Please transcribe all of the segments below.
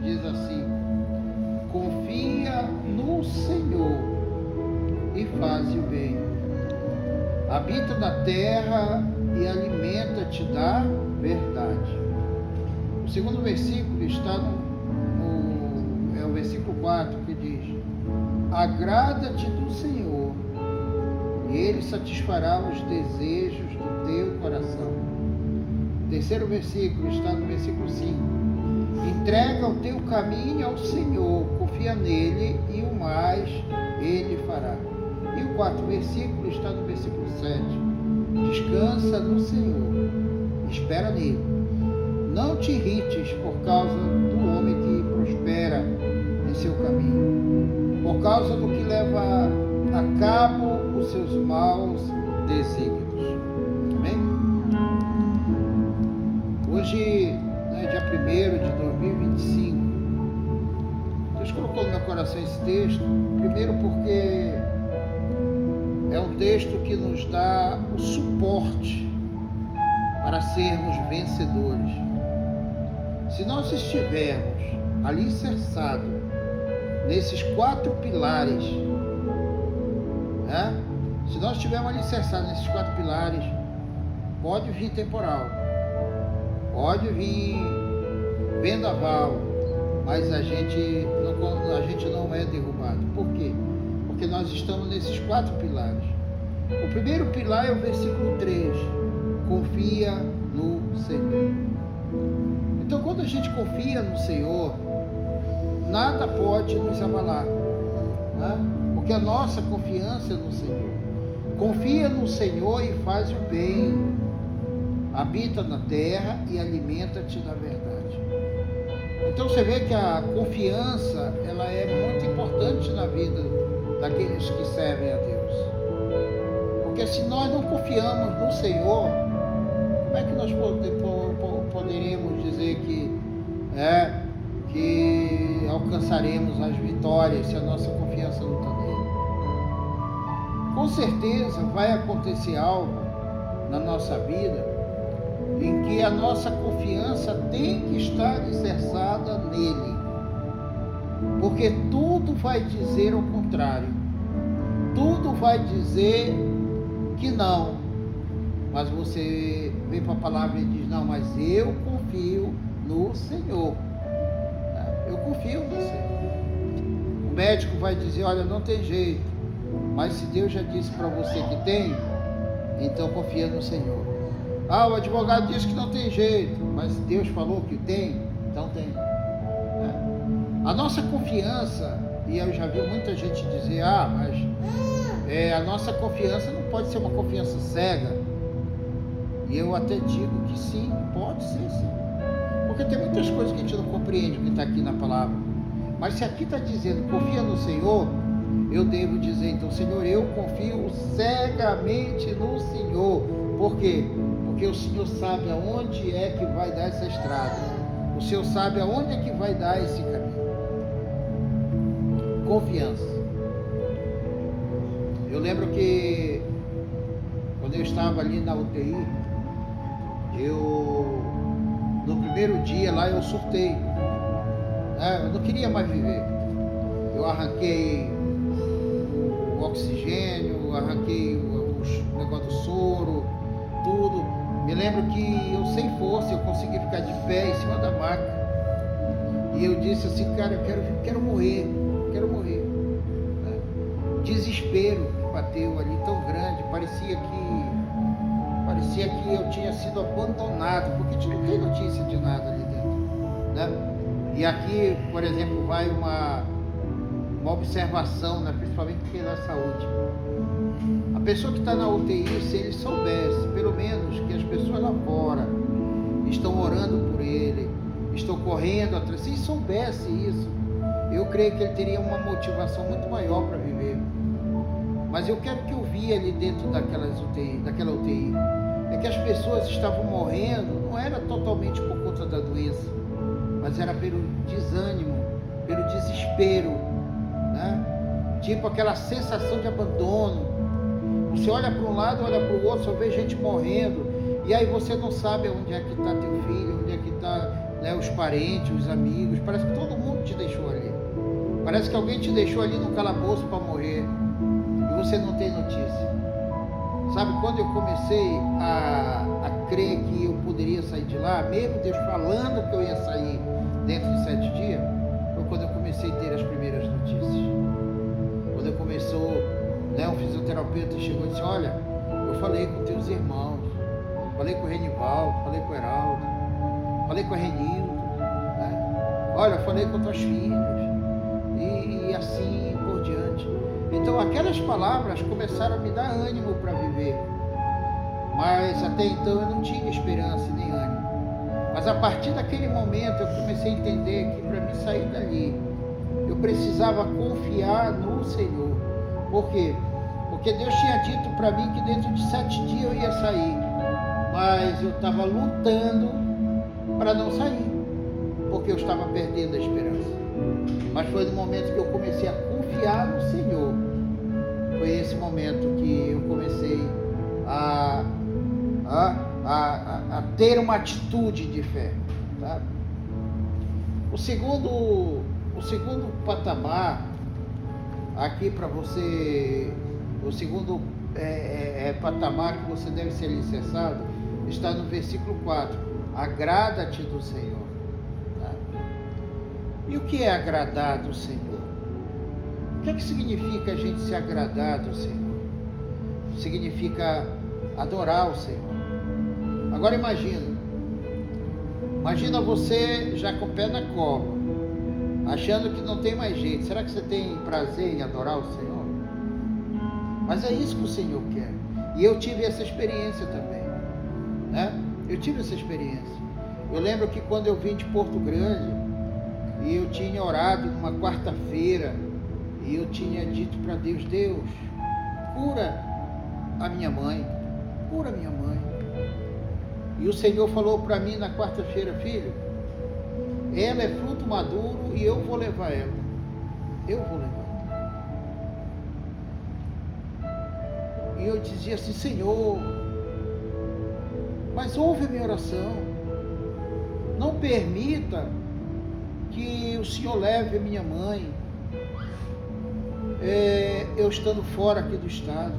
diz assim: confia no Senhor e faz o bem. Habita na terra e alimenta-te da verdade. O segundo versículo está é o versículo 4, que diz: agrada-te do Senhor e Ele satisfará os desejos do teu coração. O terceiro versículo está no versículo 5. Entrega o teu caminho ao Senhor, confia nele e o mais Ele fará. E o quarto versículo está no versículo 7. Descansa no Senhor, espera nele. Não te irrites por causa do homem que prospera em seu caminho, por causa do que leva a cabo os seus maus desígnios. Amém? Hoje, dia 1º de 2025, Deus colocou no meu coração esse texto, primeiro porque é um texto que nos dá o suporte para sermos vencedores. Se nós estivermos alicerçados nesses 4 pilares, se nós estivermos alicerçados nesses 4 pilares, pode vir temporal, pode vir vendaval, mas a gente não é derrubado. Por quê? Porque nós estamos nesses 4 pilares. O primeiro pilar é o versículo 3, confia no Senhor. Então, quando a gente confia no Senhor, nada pode nos abalar, porque a nossa confiança é no Senhor. Confia no Senhor e faz o bem, habita na terra e alimenta-te da verdade. Então você vê que a confiança, ela é muito importante na vida daqueles que servem a Deus. Porque se nós não confiamos no Senhor, como é que nós poderíamos dizer que alcançaremos as vitórias se a nossa confiança não está nele? Com certeza vai acontecer algo na nossa vida em que a nossa confiança tem que estar alicerçada nele, porque tudo vai dizer o contrário, tudo vai dizer que não, mas você vem para a palavra e diz: não, mas eu confio no Senhor, eu confio no Senhor. O médico vai dizer: olha, não tem jeito, mas se Deus já disse para você que tem, então confia no Senhor. O advogado diz que não tem jeito, mas Deus falou que tem, então tem. A nossa confiança, e eu já vi muita gente dizer: mas a nossa confiança não pode ser uma confiança cega. E eu até digo que sim, pode ser sim. Porque tem muitas coisas que a gente não compreende o que está aqui na palavra. Mas se aqui está dizendo confia no Senhor, eu devo dizer então: Senhor, eu confio cegamente no Senhor. Por quê? Porque o Senhor sabe aonde é que vai dar essa estrada. O Senhor sabe aonde é que vai dar esse caminho. Confiança. Eu lembro que quando eu estava ali na UTI, no primeiro dia lá eu surtei. Eu não queria mais viver. Eu arranquei o oxigênio, arranquei o negócio do soro, tudo. Me lembro que eu, sem força, eu consegui ficar de pé em cima da maca. E eu disse assim: cara, eu quero morrer. Desespero que bateu ali tão grande, parecia que eu tinha sido abandonado, porque a gente não tem notícia de nada ali dentro, E aqui, por exemplo, vai uma observação, principalmente pela saúde. A pessoa que está na UTI, se ele soubesse, pelo menos, que as pessoas lá fora estão orando por ele, estão correndo atrás, se ele soubesse isso, eu creio que ele teria uma motivação muito maior para viver. Mas eu quero que eu vi ali dentro daquela UTI, é que as pessoas estavam morrendo, não era totalmente por conta da doença, mas era pelo desânimo, pelo desespero, Tipo aquela sensação de abandono. Você olha para um lado, olha para o outro, só vê gente morrendo, e aí você não sabe onde é que está teu filho, onde é que está né, os parentes, os amigos, parece que todo mundo te deixou ali. Parece que alguém te deixou ali no calabouço para morrer e você não tem notícia. Sabe, quando eu comecei a crer que eu poderia sair de lá, mesmo Deus falando que eu ia sair dentro de 7 dias, foi quando eu comecei a ter as primeiras notícias. Quando eu começou, né, um fisioterapeuta chegou e disse: olha, eu falei com teus irmãos, falei com o Renivaldo, falei com o Heraldo, falei com a Renildo, né? Olha, falei com tuas filhas, e assim por diante. Então aquelas palavras começaram a me dar ânimo para viver, mas até então eu não tinha esperança nem ânimo. Mas a partir daquele momento eu comecei a entender que para mim sair dali, eu precisava confiar no Senhor. Por quê? Porque Deus tinha dito para mim que dentro de 7 dias eu ia sair, mas eu estava lutando para não sair, porque eu estava perdendo a esperança. Mas foi no momento que eu comecei a confiar no Senhor, foi esse momento que eu comecei a ter uma atitude de fé, tá? O segundo patamar aqui para você, o segundo patamar que você deve ser alicerçado está no versículo 4: agrada-te do Senhor, tá? E o que é agradar do Senhor? O que é que significa a gente se agradar do Senhor? Significa adorar o Senhor. Agora imagina você já com o pé na cova, achando que não tem mais jeito. Será que você tem prazer em adorar o Senhor? Mas é isso que o Senhor quer. E eu tive essa experiência também, né? Eu tive essa experiência. Eu lembro que quando eu vim de Porto Grande, e eu tinha orado numa quarta-feira, e eu tinha dito para Deus: Deus, cura a minha mãe, cura a minha mãe. E o Senhor falou para mim na quarta-feira: filho, ela é fruto maduro e eu vou levar ela. Eu vou levar. E eu dizia assim: Senhor, mas ouve a minha oração. Não permita que o Senhor leve a minha mãe, eu estando fora aqui do estado.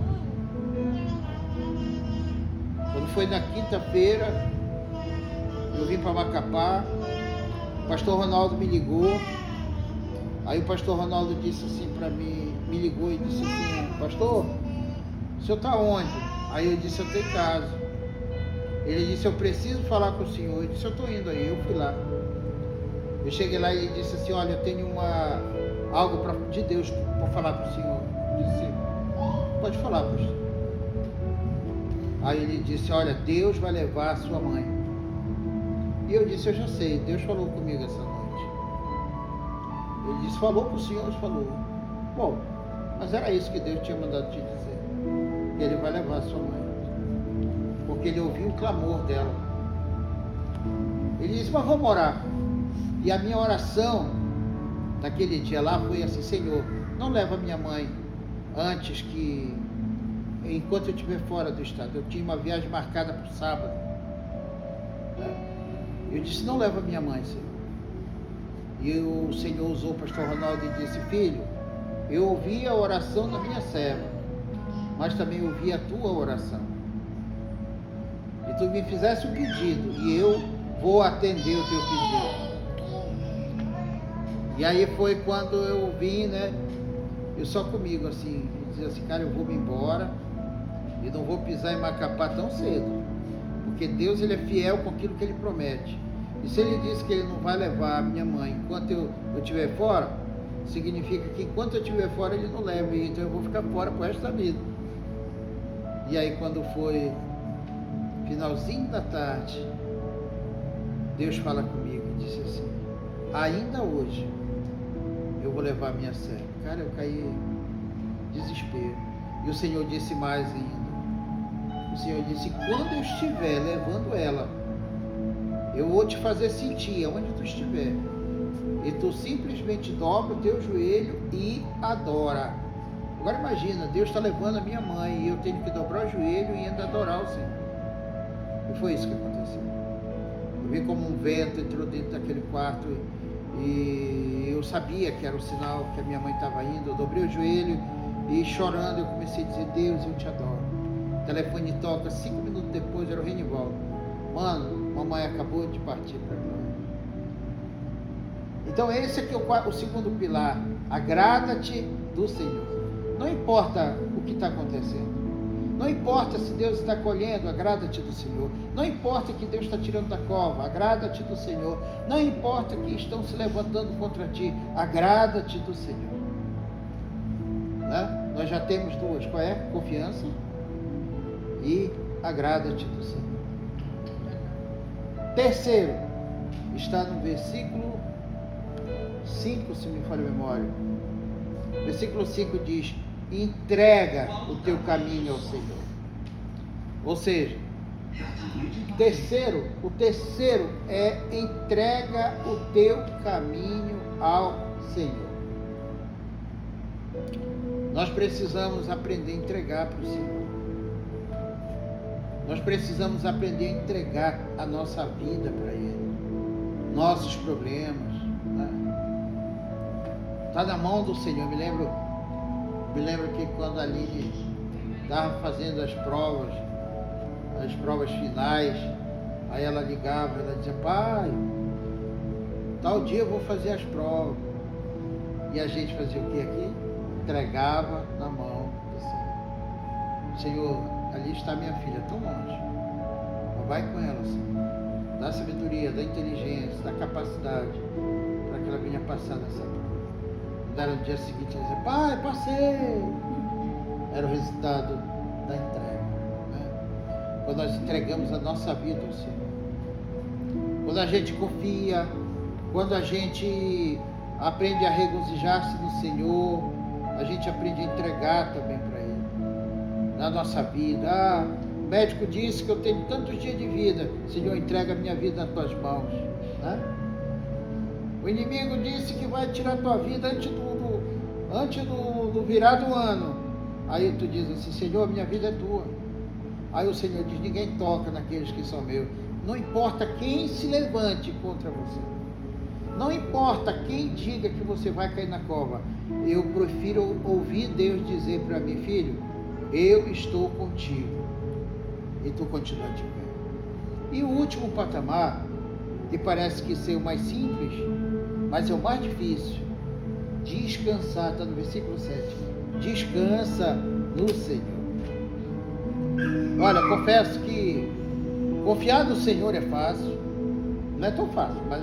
Quando foi na quinta-feira, eu vim para Macapá, o pastor Ronaldo me ligou. Aí o pastor Ronaldo disse assim para mim, me ligou e disse assim: pastor, o senhor está onde? Aí eu disse: eu estou em casa. Ele disse: eu preciso falar com o senhor. Eu disse: eu estou indo aí. Eu fui lá. Eu cheguei lá e ele disse assim: olha, eu tenho algo de Deus para falar com o senhor. Eu disse: pode falar, pastor. Aí ele disse: olha, Deus vai levar a sua mãe. E eu disse: eu já sei, Deus falou comigo essa noite. Ele disse: falou para o senhor? Falou. Bom, mas era isso que Deus tinha mandado te dizer. Ele vai levar a sua mãe, porque ele ouviu o clamor dela. Ele disse: mas vamos orar. E a minha oração naquele dia lá foi assim: Senhor, não leva a minha mãe antes que, enquanto eu estiver fora do estado. Eu tinha uma viagem marcada para o sábado. Eu disse: não leva a minha mãe, Senhor. E o Senhor usou o pastor Ronaldo e disse: filho, eu ouvi a oração da minha serva, mas também ouvi a tua oração. E tu me fizeste um pedido, e eu vou atender o teu pedido. E aí foi quando eu vim, né? Eu só comigo, assim, dizia assim: cara, eu vou me embora e não vou pisar em Macapá tão cedo, porque Deus, ele é fiel com aquilo que ele promete. E se ele disse que ele não vai levar a minha mãe enquanto eu estiver fora, significa que enquanto eu estiver fora ele não leva, então eu vou ficar fora pro resto da vida. E aí quando foi finalzinho da tarde, Deus fala comigo e disse assim: ainda hoje eu vou levar a minha serva. Cara, eu caí em desespero. E o Senhor disse mais ainda. O Senhor disse: quando eu estiver levando ela, eu vou te fazer sentir aonde tu estiver, e tu simplesmente dobra o teu joelho e adora. Agora imagina, Deus está levando a minha mãe e eu tenho que dobrar o joelho e ainda adorar o Senhor. E foi isso que aconteceu. vi como um vento entrou dentro daquele quarto e eu sabia que era o sinal que a minha mãe estava indo. Eu dobrei o joelho e chorando eu comecei a dizer: Deus, eu te adoro. O telefone toca, 5 minutos depois era o Renivaldo: mano, mamãe acabou de partir para a glória. Então esse aqui é o segundo pilar: agrada-te do Senhor. Não importa o que está acontecendo, não importa se Deus está colhendo, agrada-te do Senhor. Não importa que Deus está tirando da cova, agrada-te do Senhor. Não importa que estão se levantando contra ti, agrada-te do Senhor. Né? Nós já temos duas: qual é? Confiança e agrada-te do Senhor. Terceiro, está no versículo 5, se me falha a memória. Versículo 5 diz: entrega o teu caminho ao Senhor. Ou seja, o terceiro é: entrega o teu caminho ao Senhor. Nós precisamos aprender a entregar para o Senhor. Nós precisamos aprender a entregar a nossa vida para Ele, nossos problemas, né? Está na mão do Senhor. Me lembro que quando a Aline estava fazendo as provas finais, aí ela ligava, ela dizia: pai, tal dia eu vou fazer as provas. E a gente fazia o que aqui? Entregava na mão do Senhor. Senhor, ali está minha filha, tão longe, mas vai com ela, Senhor. Dá sabedoria, dá inteligência, dá capacidade para que ela venha passar nessa prova. No dia seguinte ela dizia: pai, passei. Era o resultado da entrega, né? Quando nós entregamos a nossa vida ao Senhor, quando a gente confia, quando a gente aprende a regozijar-se no Senhor, a gente aprende a entregar também para Ele na nossa vida. O médico disse que eu tenho tantos dias de vida. Senhor, entrega a minha vida nas tuas mãos, né? O inimigo disse que vai tirar a tua vida antes do virar do ano. Aí tu diz assim: Senhor, minha vida é tua. Aí o Senhor diz: ninguém toca naqueles que são meus. Não importa quem se levante contra você, não importa quem diga que você vai cair na cova, eu prefiro ouvir Deus dizer para mim: filho, eu estou contigo. E tu continua de pé. E o último patamar, que parece que ser o mais simples, mas é o mais difícil: descansar. Está no versículo 7. Descansa no Senhor. Olha, confesso que confiar no Senhor é fácil. Não é tão fácil, mas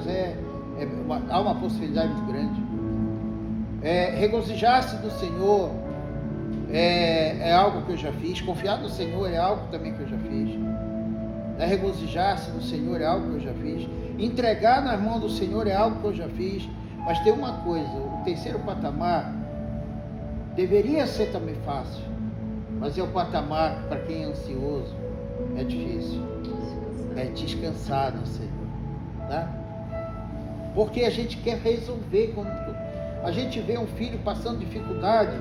há uma possibilidade muito grande. Regozijar-se do Senhor é algo que eu já fiz. Confiar no Senhor é algo também que eu já fiz. Regozijar-se do Senhor é algo que eu já fiz. Entregar nas mãos do Senhor é algo que eu já fiz. Mas tem uma coisa: o terceiro patamar deveria ser também fácil, mas é o patamar que, para quem é ansioso, é difícil. É descansar no Senhor, tá? Porque a gente quer resolver. Quando a gente vê um filho passando dificuldade,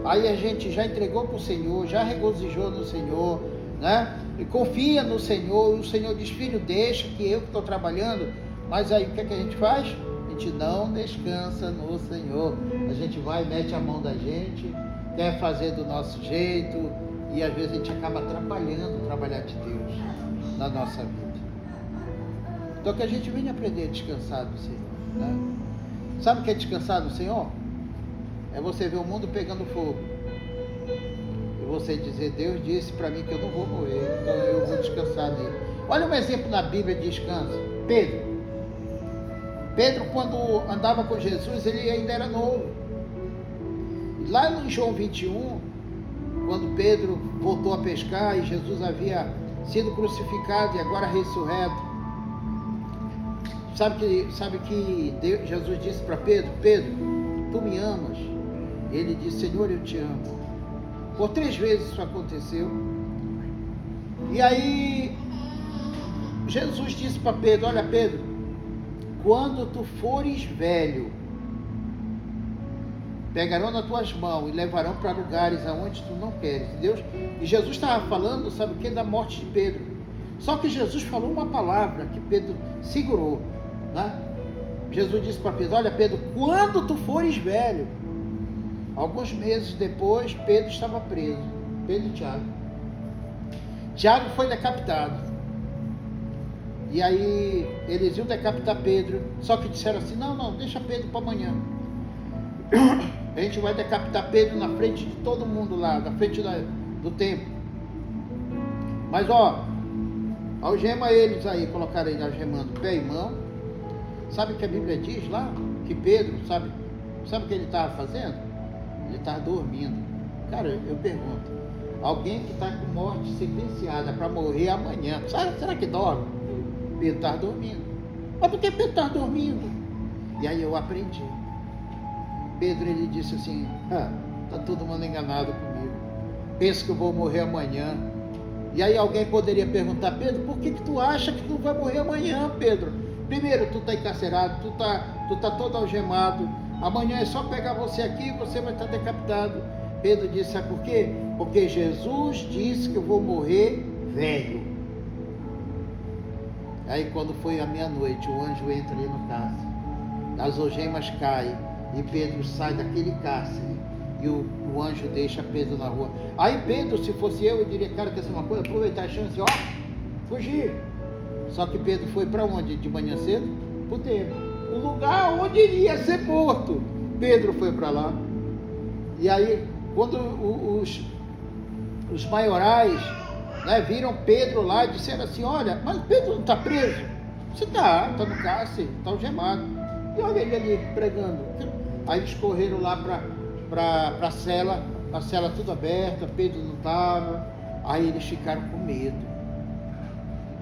aí a gente já entregou para o Senhor, já regozijou no Senhor, né? E confia no Senhor, e o Senhor diz: filho, deixa que eu que estou trabalhando. Mas aí o que é que a gente faz? A gente não descansa no Senhor. A gente vai, mete a mão da gente, quer fazer do nosso jeito, e às vezes a gente acaba atrapalhando o trabalhar de Deus na nossa vida. Então que a gente venha aprender a descansar do Senhor, né? Sabe o que é descansar do Senhor? É você ver o mundo pegando fogo e você dizer: Deus disse para mim que eu não vou morrer, então eu vou descansar nele. Olha um exemplo na Bíblia de descanso. Pedro, quando andava com Jesus, ele ainda era novo. Lá no João 21, quando Pedro voltou a pescar e Jesus havia sido crucificado e agora ressurreto, sabe que Jesus disse para Pedro: Pedro, tu me amas? Ele disse: Senhor, eu te amo. Por 3 vezes isso aconteceu. E aí Jesus disse para Pedro: olha, Pedro, quando tu fores velho, pegarão nas tuas mãos e levarão para lugares aonde tu não queres. E Jesus estava falando, sabe o que? Da morte de Pedro. Só que Jesus falou uma palavra que Pedro segurou, né? Jesus disse para Pedro: olha, Pedro, quando tu fores velho. Alguns meses depois, Pedro estava preso. Pedro e Tiago. Tiago foi decapitado. E aí eles iam decapitar Pedro, só que disseram assim: não, deixa Pedro para amanhã. A gente vai decapitar Pedro na frente de todo mundo lá, na frente do templo. Mas algema eles aí, colocaram ele algemando pé e mão. Sabe o que a Bíblia diz lá? Que Pedro, sabe o que ele estava fazendo? Ele estava dormindo. Cara, eu pergunto, alguém que está com morte sentenciada para morrer amanhã, será que dorme? Pedro estava dormindo. Mas por que Pedro estava dormindo? E aí eu aprendi. Pedro, ele disse assim: está todo mundo enganado comigo. Penso que eu vou morrer amanhã. E aí alguém poderia perguntar: Pedro, por que tu acha que tu vai morrer amanhã, Pedro? Primeiro, tu está encarcerado, tu tá todo algemado. Amanhã é só pegar você aqui e você vai estar decapitado. Pedro disse: sabe por quê? Porque Jesus disse que eu vou morrer velho. Aí quando foi a meia-noite, o anjo entra ali no cárcere. As algemas caem e Pedro sai daquele cárcere. E o anjo deixa Pedro na rua. Aí Pedro, se fosse eu diria: cara, quer ser uma coisa? Aproveitar a chance, fugir. Só que Pedro foi para onde de manhã cedo? Para o templo. O lugar onde iria ser morto. Pedro foi para lá. E aí, quando os maiorais, né, viram Pedro lá, disseram assim: olha, mas Pedro não está preso? Você está no cárcere, está algemado. E olha ele ali pregando. Aí eles correram lá para a cela tudo aberta, Pedro não estava. Aí eles ficaram com medo,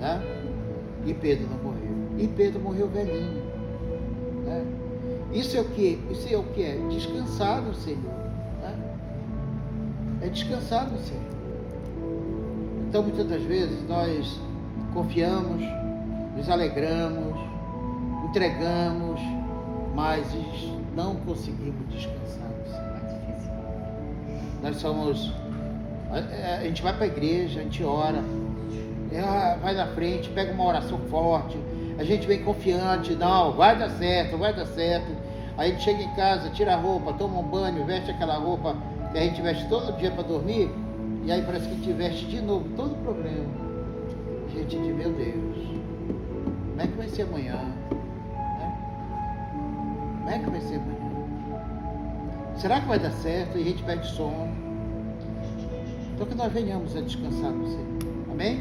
né? E Pedro não morreu. E Pedro morreu velhinho, né? Isso é o que é? Descansar no Senhor, né? É descansar no Senhor. Então muitas das vezes nós confiamos, nos alegramos, entregamos, mas não conseguimos descansar no Senhor. Nós somos, a gente vai para a igreja, a gente ora, vai na frente, pega uma oração forte, a gente vem confiante: não, vai dar certo. Aí a gente chega em casa, tira a roupa, toma um banho, veste aquela roupa que a gente veste todo dia para dormir, e aí parece que a gente veste de novo todo o problema. A gente diz: meu Deus, como é que vai ser amanhã? Como é que vai ser amanhã? Será que vai dar certo? E a gente perde sono. Então que nós venhamos a descansar no Senhor. Amém?